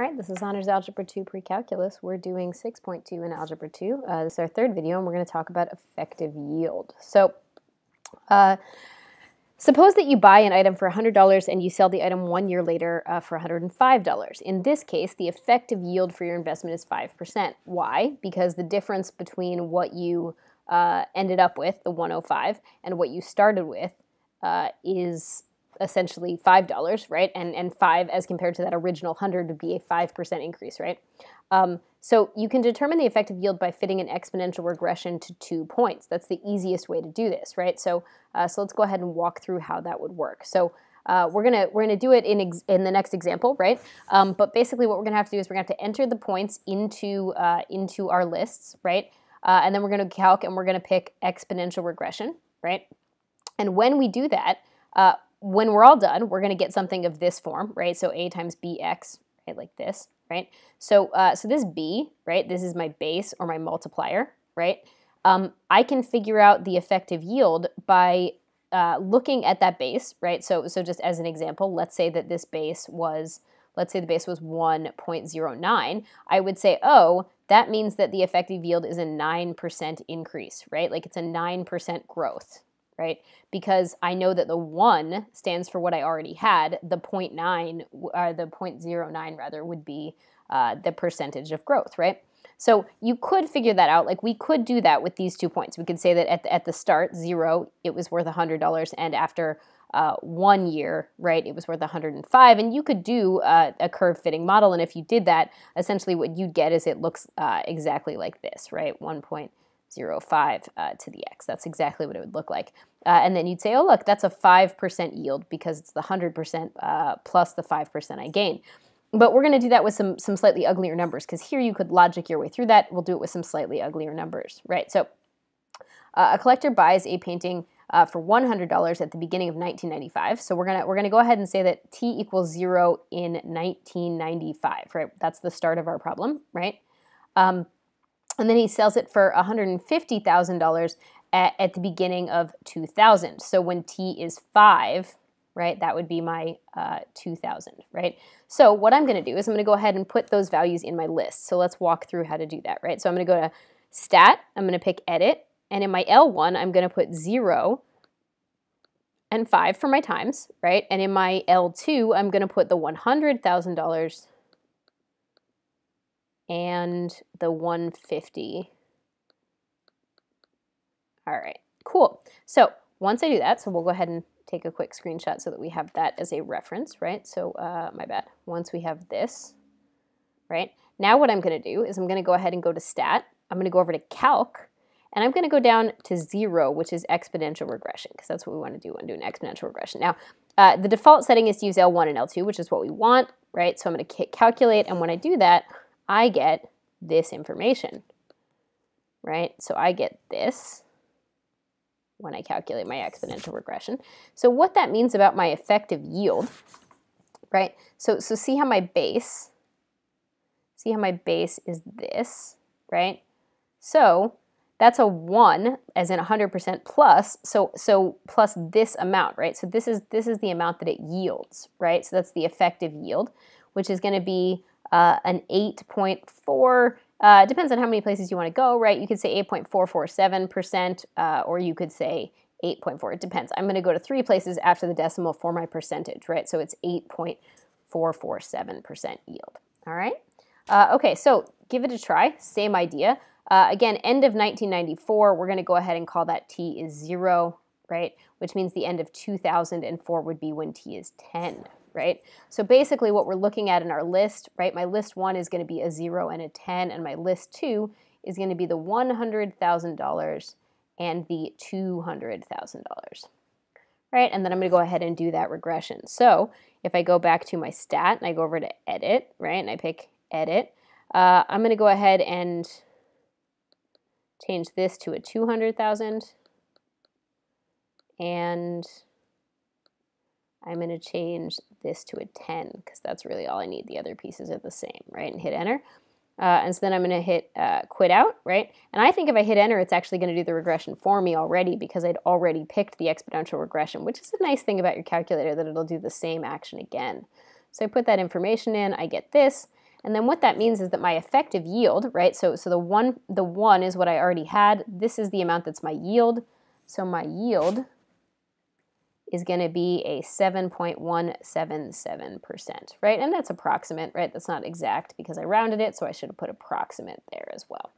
All right, this is Honors Algebra 2 Pre-Calculus. We're doing 6.2 in Algebra 2. This is our third video, and we're going to talk about effective yield. So suppose that you buy an item for $100 and you sell the item 1 year later for $105. In this case, the effective yield for your investment is 5%. Why? Because the difference between what you ended up with, the 105, and what you started with is essentially $5, right? And 5 as compared to that original 100 would be a 5% increase, right? So you can determine the effective yield by fitting an exponential regression to 2 points. That's the easiest way to do this, right? So let's go ahead and walk through how that would work. So we're gonna do it in the next example, right? But basically what we're gonna have to do is we're gonna have to enter the points into our lists, right? And then we're gonna calc and we're gonna pick exponential regression, right? And when we do that, when we're all done, we're going to get something of this form, right? So a times bx, right, like this, right? So this b, right, this is my base or my multiplier, right? I can figure out the effective yield by looking at that base, right? So just as an example, let's say that this base was, let's say the base was 1.09. I would say, oh, that means that the effective yield is a 9% increase, right? Like it's a 9% growth, right? Because I know that the 1 stands for what I already had. The 0.9, or the 0.09 rather, would be the percentage of growth, right? So you could figure that out. Like we could do that with these 2 points. We could say that at the start, 0, it was worth $100, and after 1 year, right, it was worth 105. And you could do a curve fitting model, and if you did that, essentially what you'd get is it looks exactly like this, right? 1.05 to the x. That's exactly what it would look like. And then you'd say, oh, look, that's a 5% yield because it's the 100% plus the 5% I gain. But we're going to do that with some slightly uglier numbers, because here you could logic your way through that. We'll do it with some slightly uglier numbers, right? So a collector buys a painting for $100 at the beginning of 1995. So we're gonna go ahead and say that t equals 0 in 1995, right? That's the start of our problem, right? And then he sells it for $150,000 at the beginning of 2000. So when t is 5, right, that would be my 2000, right? So what I'm going to do is I'm going to go ahead and put those values in my list. So let's walk through how to do that, right? So I'm going to go to Stat, I'm going to pick Edit, and in my L1, I'm going to put 0 and 5 for my times, right? And in my L2, I'm going to put the $100,000 and the 150. All right, cool. So once I do that, so we'll go ahead and take a quick screenshot so that we have that as a reference, right? So my bad. Once we have this, right? Now what I'm going to do is I'm going to go ahead and go to Stat. I'm going to go over to Calc, and I'm going to go down to 0, which is exponential regression, because that's what we want to do when doing exponential regression. Now, the default setting is to use L1 and L2, which is what we want, right? So I'm going to hit Calculate, and when I do that, I get this information, right? So I get this when I calculate my exponential regression. So what that means about my effective yield, right? So see how my base is this, right? So that's a 1, as in 100% plus, so plus this amount, right? So this is the amount that it yields, right? So that's the effective yield, which is going to be an 8.4. Depends on how many places you want to go, right? You could say 8.447%, or you could say 8.4. It depends. I'm going to go to 3 places after the decimal for my percentage, right? So it's 8.447% yield. All right. Okay, so give it a try. Same idea. Again, end of 1994, we're going to go ahead and call that t is 0, right? Which means the end of 2004 would be when t is 10. Right? So basically what we're looking at in our list, right? My list 1 is going to be a 0 and a 10, and my list 2 is going to be the $100,000 and the $200,000. Right? And then I'm going to go ahead and do that regression. So if I go back to my Stat and I go over to Edit, right? And I pick Edit, I'm going to go ahead and change this to a 200,000, and I'm going to change this to a 10, because that's really all I need. The other pieces are the same, right? And hit Enter. And so then I'm going to hit Quit Out, right? And I think if I hit Enter, it's actually going to do the regression for me already, because I'd already picked the exponential regression, which is a nice thing about your calculator, that it'll do the same action again. So I put that information in, I get this, And then what that means is that my effective yield, right, so the one is what I already had. This is the amount that's my yield. So my yield is going to be a 7.177%, right? And that's approximate, right? That's not exact because I rounded it, so I should have put approximate there as well.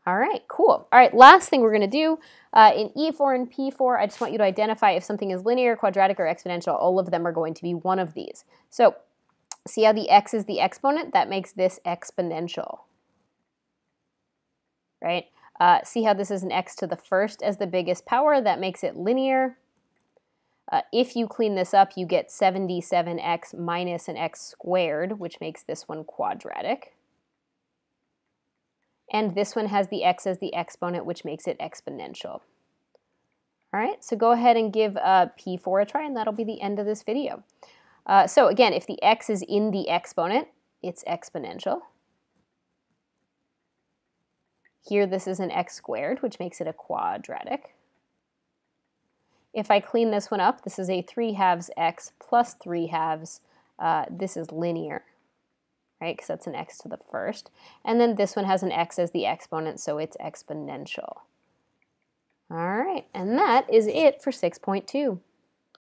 All right, cool. All right, last thing we're going to do, in E4 and P4, I just want you to identify if something is linear, quadratic, or exponential. All of them are going to be one of these. So see how the x is the exponent? That makes this exponential, right? See how this is an x to the first as the biggest power? That makes it linear. If you clean this up, you get 77x minus an x squared, which makes this one quadratic. And this one has the x as the exponent, which makes it exponential. All right, so go ahead and give P4 a try, and that'll be the end of this video. So again, if the x is in the exponent, it's exponential. Here, this is an x squared, which makes it a quadratic. If I clean this one up, this is a 3/2 x plus 3/2. This is linear, right, because that's an x to the first. And then this one has an x as the exponent, so it's exponential. All right, and that is it for 6.2.